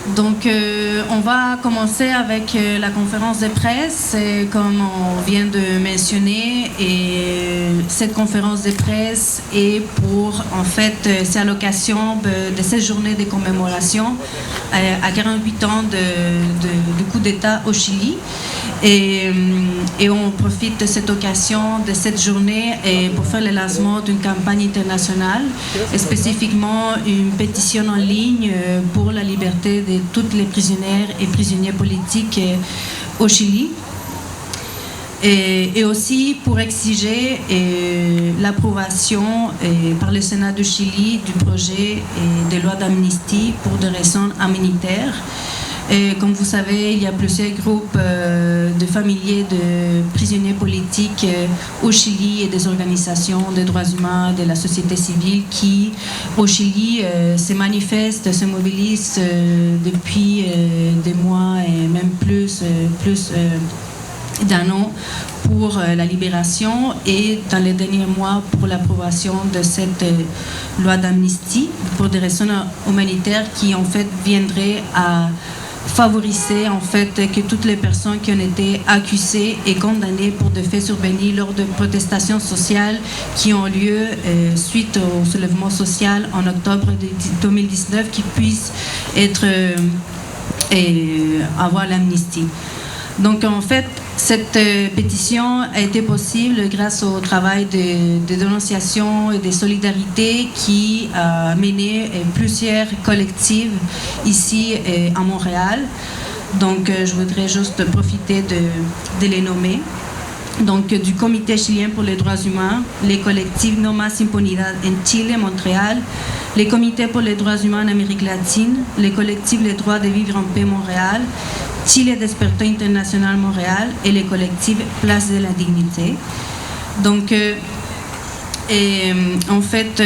Donc, on va commencer avec la conférence de presse, comme on vient de mentionner. Et cette conférence de presse est pour, en fait, c'est à l'occasion de cette journée de commémoration à 48 ans du coup d'État au Chili. Et on profite de cette occasion, de cette journée, pour faire le lancement d'une campagne internationale, et spécifiquement une pétition en ligne pour la liberté de toutes les prisonnières et prisonniers politiques au Chili. Et aussi pour exiger l'approbation par le Sénat du Chili du projet de loi d'amnistie pour des raisons humanitaires. Et comme vous savez, il y a plusieurs groupes de familiers de prisonniers politiques au Chili et des organisations de droits humains de la société civile qui, au Chili, se manifestent, se mobilisent depuis des mois et même plus d'un an pour la libération et dans les derniers mois pour l'approbation de cette loi d'amnistie pour des raisons humanitaires qui en fait viendraient à favoriser en fait que toutes les personnes qui ont été accusées et condamnées pour des faits survenus lors de protestations sociales qui ont lieu suite au soulèvement social en octobre 2019 qui puissent être avoir l'amnistie. Donc en fait, cette pétition a été possible grâce au travail de dénonciation et de solidarité qui a mené plusieurs collectifs ici à Montréal. Donc je voudrais juste profiter de les nommer. Donc du Comité chilien pour les droits humains, les collectifs No Más Impunidad en Chile, Montréal, les comités pour les droits humains en Amérique latine, les collectifs Les droits de vivre en paix Montréal, Chile Despertó International Montréal et les collectifs Place de la Dignité. Donc, en fait,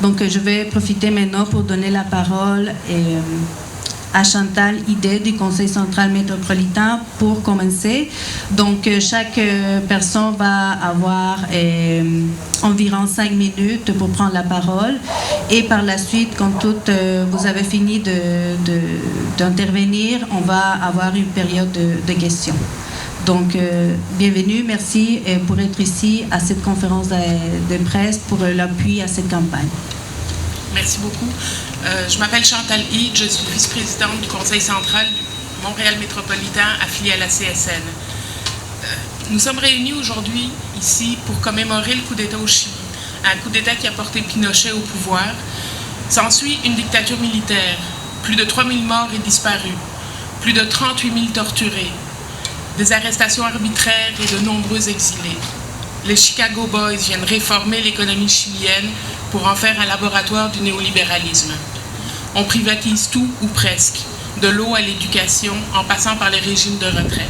donc je vais profiter maintenant pour donner la parole à Chantal Hidé du Conseil central métropolitain pour commencer. Donc, chaque personne va avoir environ 5 minutes pour prendre la parole. Et par la suite, quand vous avez fini d'intervenir, on va avoir une période de questions. Donc, bienvenue, merci pour être ici à cette conférence de presse pour l'appui à cette campagne. Merci beaucoup. Je m'appelle Chantal Hidé, je suis vice-présidente du Conseil central du Montréal métropolitain affilié à la CSN. Nous sommes réunis aujourd'hui ici pour commémorer le coup d'État au Chili, un coup d'État qui a porté Pinochet au pouvoir. S'ensuit une dictature militaire, plus de 3000 morts et disparus, plus de 38 000 torturés, des arrestations arbitraires et de nombreux exilés. Les Chicago Boys viennent réformer l'économie chilienne pour en faire un laboratoire du néolibéralisme. On privatise tout ou presque, de l'eau à l'éducation, en passant par les régimes de retraite.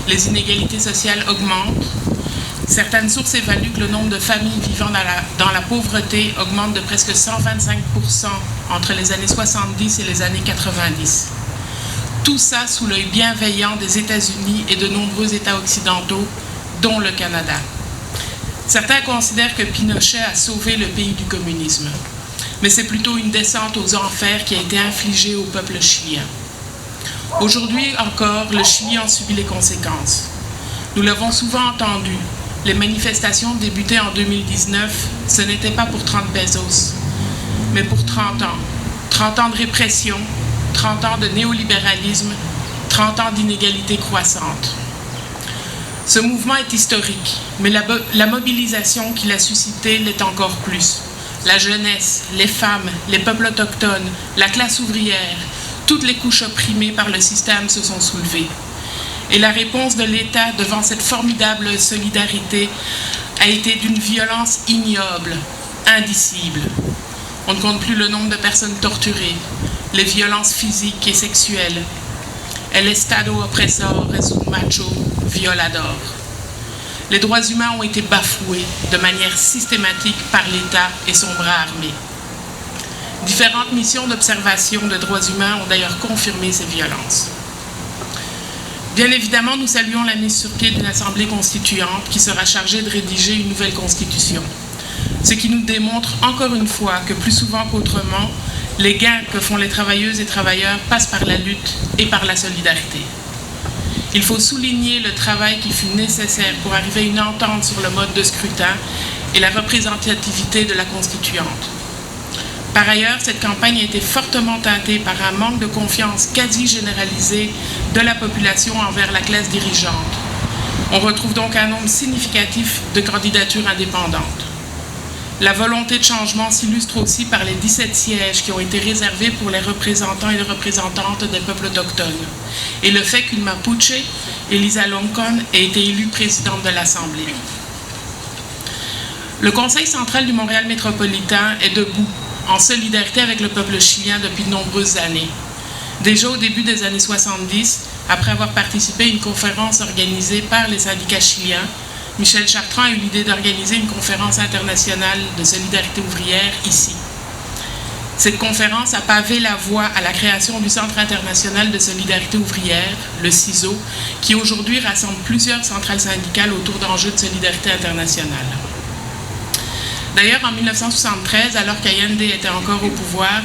Les inégalités sociales augmentent. Certaines sources évaluent que le nombre de familles vivant dans la pauvreté augmente de presque 125% entre les années 70 et les années 90. Tout ça sous l'œil bienveillant des États-Unis et de nombreux États occidentaux, dont le Canada. Certains considèrent que Pinochet a sauvé le pays du communisme, mais c'est plutôt une descente aux enfers qui a été infligée au peuple chilien. Aujourd'hui encore, le Chili en subit les conséquences. Nous l'avons souvent entendu, les manifestations débutées en 2019, ce n'était pas pour 30 pesos, mais pour 30 ans. 30 ans de répression, 30 ans de néolibéralisme, 30 ans d'inégalités croissantes. Ce mouvement est historique, mais la mobilisation qu'il a suscitée l'est encore plus. La jeunesse, les femmes, les peuples autochtones, la classe ouvrière, toutes les couches opprimées par le système se sont soulevées. Et la réponse de l'État devant cette formidable solidarité a été d'une violence ignoble, indicible. On ne compte plus le nombre de personnes torturées, les violences physiques et sexuelles. El Estado opresor es un macho violador. Les droits humains ont été bafoués de manière systématique par l'État et son bras armé. Différentes missions d'observation de droits humains ont d'ailleurs confirmé ces violences. Bien évidemment, nous saluons la mise sur pied d'une assemblée constituante qui sera chargée de rédiger une nouvelle constitution. ce qui nous démontre encore une fois que plus souvent qu'autrement, les gains que font les travailleuses et travailleurs passent par la lutte et par la solidarité. Il faut souligner le travail qui fut nécessaire pour arriver à une entente sur le mode de scrutin et la représentativité de la constituante. Par ailleurs, cette campagne a été fortement teintée par un manque de confiance quasi généralisé de la population envers la classe dirigeante. On retrouve donc un nombre significatif de candidatures indépendantes. La volonté de changement s'illustre aussi par les 17 sièges qui ont été réservés pour les représentants et les représentantes des peuples autochtones, et le fait qu'une Mapuche, Elisa Loncon, ait été élue présidente de l'Assemblée. Le Conseil central du Montréal métropolitain est debout, en solidarité avec le peuple chilien depuis de nombreuses années. Déjà au début des années 70, après avoir participé à une conférence organisée par les syndicats chiliens, Michel Chartrand a eu l'idée d'organiser une conférence internationale de solidarité ouvrière ici. Cette conférence a pavé la voie à la création du Centre international de solidarité ouvrière, le CISO, qui aujourd'hui rassemble plusieurs centrales syndicales autour d'enjeux de solidarité internationale. D'ailleurs, en 1973, alors qu'Allende était encore au pouvoir,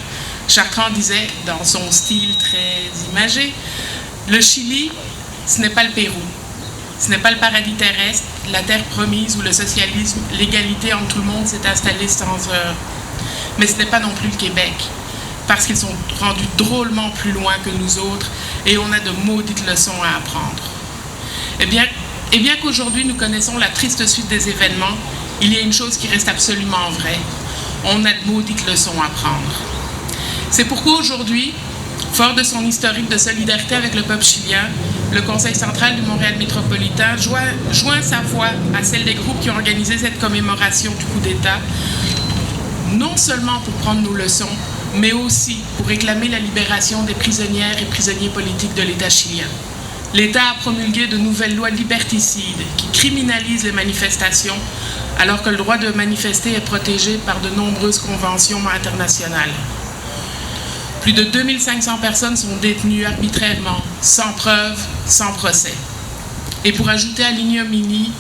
Chartrand disait, dans son style très imagé, « Le Chili, ce n'est pas le Pérou. Ce n'est pas le paradis terrestre, la terre promise où le socialisme, l'égalité entre tout le monde s'est installée sans heurts. Mais ce n'est pas non plus le Québec, parce qu'ils sont rendus drôlement plus loin que nous autres et on a de maudites leçons à apprendre. » Et bien qu'aujourd'hui nous connaissons la triste suite des événements, il y a une chose qui reste absolument vraie. On a de maudites leçons à prendre. C'est pourquoi aujourd'hui, fort de son historique de solidarité avec le peuple chilien, le Conseil central du Montréal métropolitain joint sa voix à celle des groupes qui ont organisé cette commémoration du coup d'État, non seulement pour prendre nos leçons, mais aussi pour réclamer la libération des prisonnières et prisonniers politiques de l'État chilien. L'État a promulgué de nouvelles lois liberticides qui criminalisent les manifestations, alors que le droit de manifester est protégé par de nombreuses conventions internationales. Plus de 2500 personnes sont détenues arbitrairement, sans preuve, sans procès. Et pour ajouter à l'ignominie,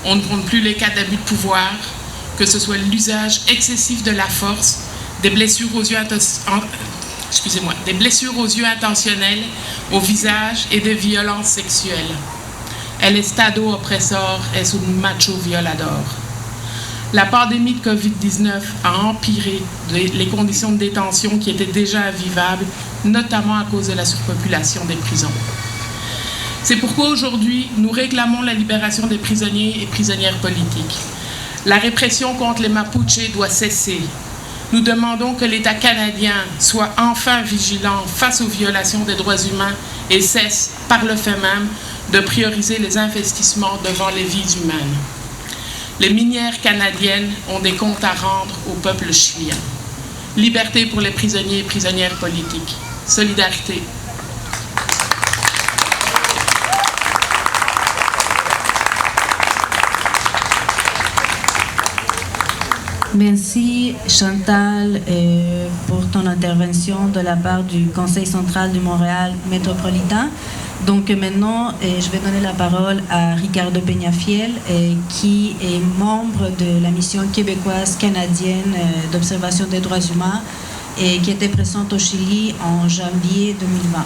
on ne compte plus les cas d'abus de pouvoir, que ce soit l'usage excessif de la force, des blessures aux yeux intentionnelles, au visage et des violences sexuelles. El Estado opresor es un macho violador. La pandémie de COVID-19 a empiré les conditions de détention qui étaient déjà invivables, notamment à cause de la surpopulation des prisons. C'est pourquoi aujourd'hui, nous réclamons la libération des prisonniers et prisonnières politiques. La répression contre les Mapuches doit cesser. Nous demandons que l'État canadien soit enfin vigilant face aux violations des droits humains et cesse, par le fait même, de prioriser les investissements devant les vies humaines. Les minières canadiennes ont des comptes à rendre au peuple chilien. Liberté pour les prisonniers et prisonnières politiques. Solidarité. Merci Chantal pour ton intervention de la part du Conseil central du Montréal métropolitain. Donc maintenant, je vais donner la parole à Ricardo Peñafiel, qui est membre de la mission québécoise canadienne d'observation des droits humains et qui était présente au Chili en janvier 2020.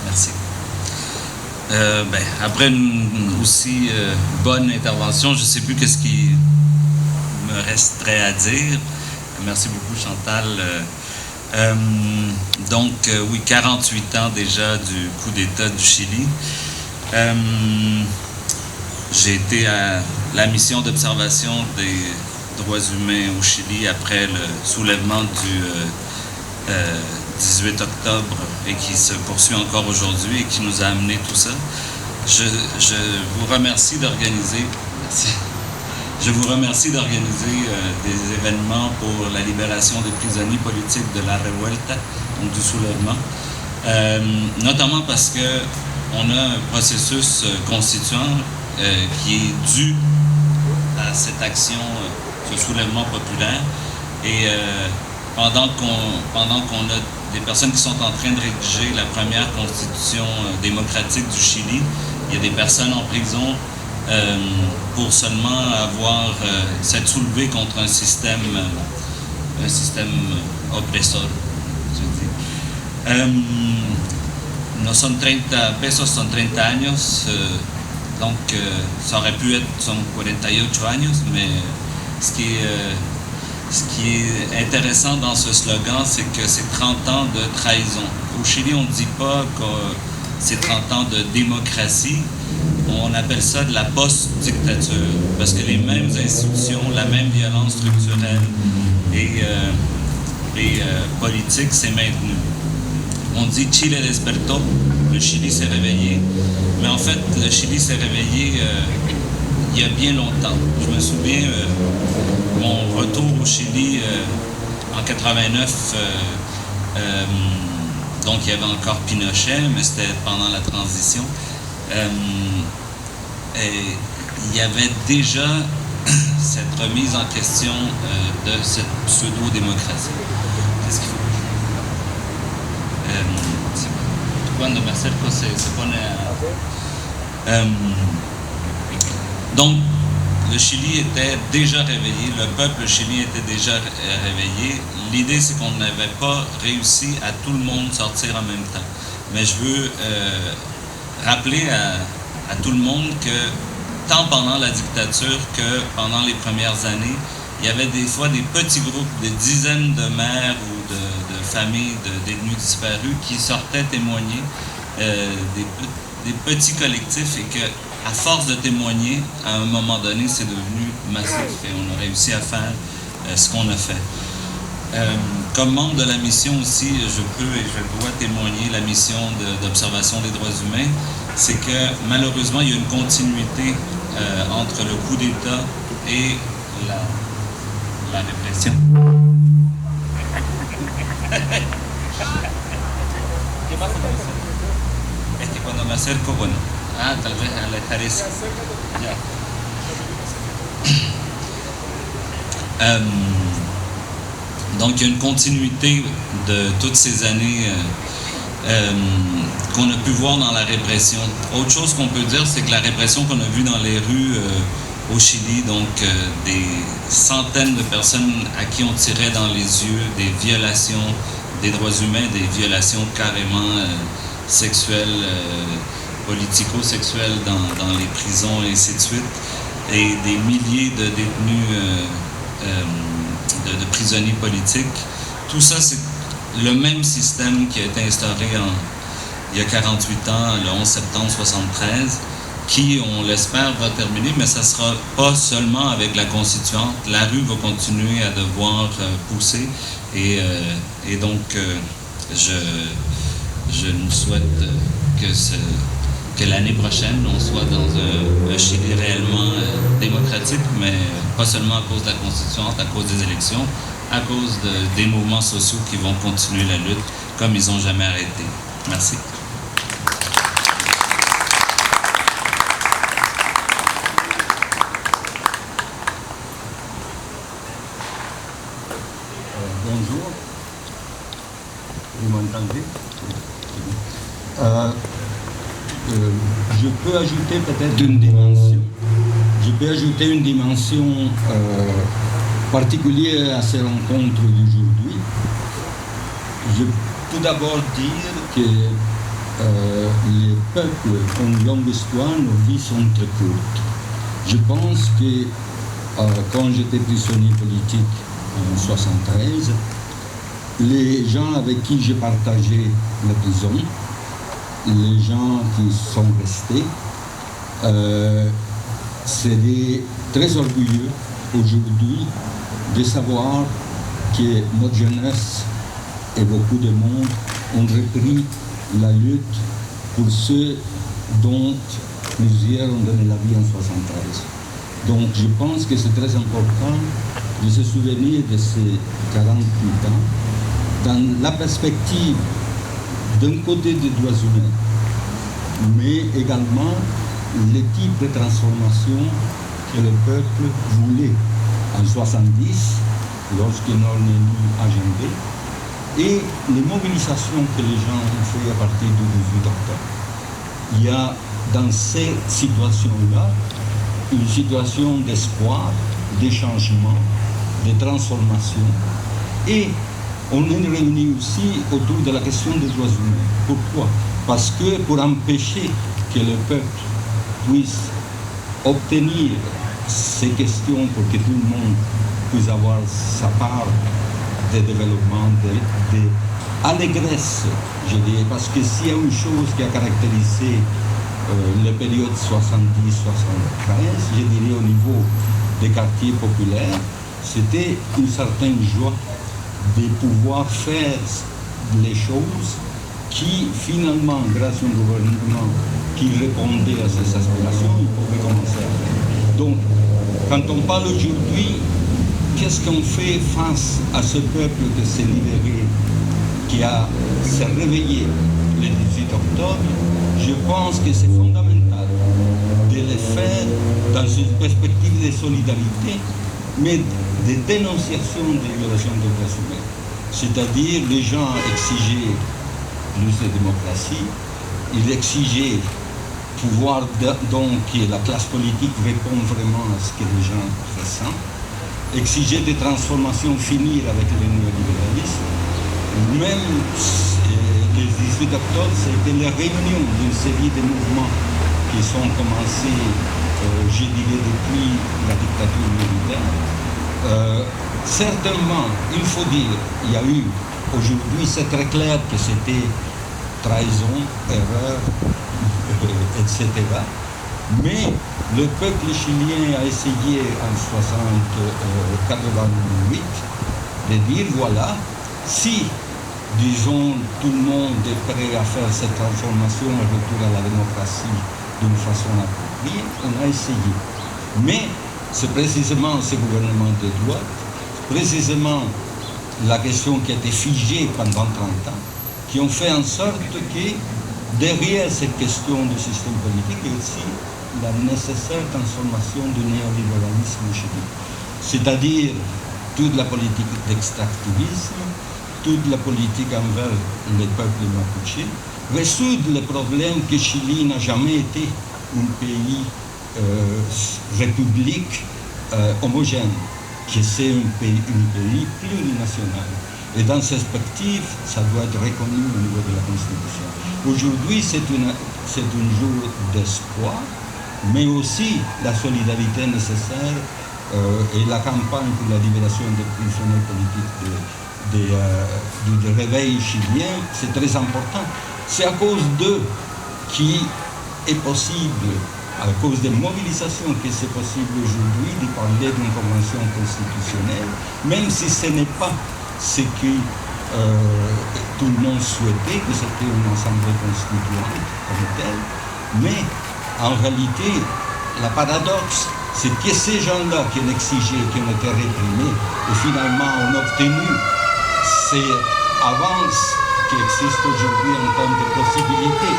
Merci. Après une aussi bonne intervention, je ne sais plus qu'est-ce qui me resterait à dire. Merci beaucoup Chantal. Oui, 48 ans déjà du coup d'État du Chili. J'ai été à la mission d'observation des droits humains au Chili après le soulèvement du 18 octobre et qui se poursuit encore aujourd'hui et qui nous a amené tout ça. Je vous remercie d'organiser. Merci. Je vous remercie d'organiser des événements pour la libération des prisonniers politiques de la Revuelta, donc du soulèvement, notamment parce qu'on a un processus constituant qui est dû à cette action, ce soulèvement populaire. Et pendant qu'on a des personnes qui sont en train de rédiger la première constitution démocratique du Chili, il y a des personnes en prison pour seulement avoir s'être soulevé contre un système oppressor. No son 30 pesos, son 30 años, donc ça aurait pu être son 48 años, mais ce qui est intéressant dans ce slogan, c'est que c'est 30 ans de trahison. Au Chili, on ne dit pas que c'est 30 ans de démocratie, on appelle ça de la post-dictature, parce que les mêmes institutions, la même violence structurelle et politique s'est maintenue. On dit Chile despertó, le Chili s'est réveillé, mais en fait, le Chili s'est réveillé il y a bien longtemps. Je me souviens, mon retour au Chili en 89, donc il y avait encore Pinochet, mais c'était pendant la transition. Et il y avait déjà cette remise en question de cette pseudo-démocratie. Qu'est-ce qu'il faut? Cuando me acerco se pone a... Donc, le Chili était déjà réveillé, le peuple chilien était déjà réveillé. L'idée, c'est qu'on n'avait pas réussi à tout le monde sortir en même temps. Mais je veux rappeler à tout le monde que tant pendant la dictature que pendant les premières années, il y avait des fois des petits groupes, des dizaines de maires ou de familles de détenus disparus qui sortaient témoigner, des petits collectifs, et que à force de témoigner, à un moment donné, c'est devenu massif et on a réussi à faire ce qu'on a fait. Comme membre de la mission aussi, je peux et je dois témoigner la mission d'observation des droits humains, c'est que malheureusement, il y a une continuité entre le coup d'État et la répression. ¿Qué pasa con eso? Es que cuando me acerco, bueno, tal vez alejar eso. Ya. Donc il y a une continuité de toutes ces années qu'on a pu voir dans la répression. Autre chose qu'on peut dire, c'est que la répression qu'on a vue dans les rues au Chili, donc des centaines de personnes à qui on tirait dans les yeux, des violations des droits humains, des violations carrément sexuelles, politico-sexuelles dans les prisons et ainsi de suite, et des milliers de détenus, de prisonniers politiques. Tout ça, c'est le même système qui a été instauré il y a 48 ans, le 11 septembre 1973, qui, on l'espère, va terminer, mais ça ne sera pas seulement avec la constituante. La rue va continuer à devoir pousser, et donc je nous souhaite que l'année prochaine, on soit dans un Chili réellement démocratique, mais pas seulement à cause de la constituante, à cause des élections, à cause des mouvements sociaux qui vont continuer la lutte comme ils n'ont jamais arrêté. Merci. Bonjour, vous m'entendez? Je peux ajouter peut-être une dimension. Je peux ajouter une dimension particulière à ces rencontres d'aujourd'hui. Je peux tout d'abord dire que les peuples ont une longue histoire, nos vies sont très courtes. Je pense que quand j'étais prisonnier politique en 1973, les gens avec qui j'ai partagé la prison, les gens qui sont restés, seraient très orgueilleux aujourd'hui de savoir que notre jeunesse et beaucoup de monde ont repris la lutte pour ceux dont plusieurs ont donné la vie en 1973. Donc je pense que c'est très important de se souvenir de ces 48 ans dans la perspective d'un côté des droits humains, mais également les types de transformation que le peuple voulait en 1970, lorsque nous sommes venus à Genève, et les mobilisations que les gens ont fait à partir du 18 octobre. Il y a dans ces situations-là une situation d'espoir, de changement, de transformation. Et on est réunis aussi autour de la question des droits humains. Pourquoi? Parce que pour empêcher que le peuple puisse obtenir ces questions pour que tout le monde puisse avoir sa part de développement, d'allégresse, je dirais, parce que s'il y a une chose qui a caractérisé la période 70-75, je dirais au niveau des quartiers populaires, c'était une certaine joie de pouvoir faire les choses qui, finalement, grâce à un gouvernement qui répondait à ces aspirations, il pouvait commencer à faire. Donc, quand on parle aujourd'hui, qu'est-ce qu'on fait face à ce peuple qui s'est libéré, qui s'est réveillé le 18 octobre? Je pense que c'est fondamental de le faire dans une perspective de solidarité, mais de dénonciation des violations des droits humains. C'est-à-dire, les gens exigeaient plus de démocratie, ils exigeaient pouvoir, donc que la classe politique répond vraiment à ce que les gens ressentent, exigeaient des transformations, finir avec le néolibéralisme. Même le 18 octobre, c'était la réunion d'une série de mouvements qui sont commencés, je dirais, depuis la dictature militaire. Certainement, il faut dire, il y a eu, aujourd'hui c'est très clair que c'était trahison, erreur, etc. Mais le peuple chilien a essayé en 88 de dire, voilà, si, disons, tout le monde est prêt à faire cette transformation et retour à la démocratie d'une façon appropriée, on a essayé. Mais c'est précisément ce gouvernement de droite, précisément la question qui a été figée pendant 30 ans, qui ont fait en sorte que derrière cette question du système politique, il y a aussi la nécessaire transformation du néolibéralisme chilien. C'est-à-dire toute la politique d'extractivisme, toute la politique envers les peuples mapuche, résoudre les problèmes que Chili n'a jamais été un pays république homogène, que c'est un pays plurinational. Et dans cette perspective, ça doit être reconnu au niveau de la Constitution. Aujourd'hui, c'est un jour d'espoir, mais aussi la solidarité nécessaire et la campagne pour la libération des prisonniers politiques du réveil chilien, c'est très important. C'est à cause d'eux qui est possible, à cause des mobilisations, que c'est possible aujourd'hui de parler d'une convention constitutionnelle, même si ce n'est pas ce que tout le monde souhaitait, que c'était une assemblée constituante comme telle, mais en réalité, le paradoxe, c'est que ces gens-là qui ont exigé, qui ont été réprimés, et finalement ont obtenu ces avances qui existent aujourd'hui en termes de possibilités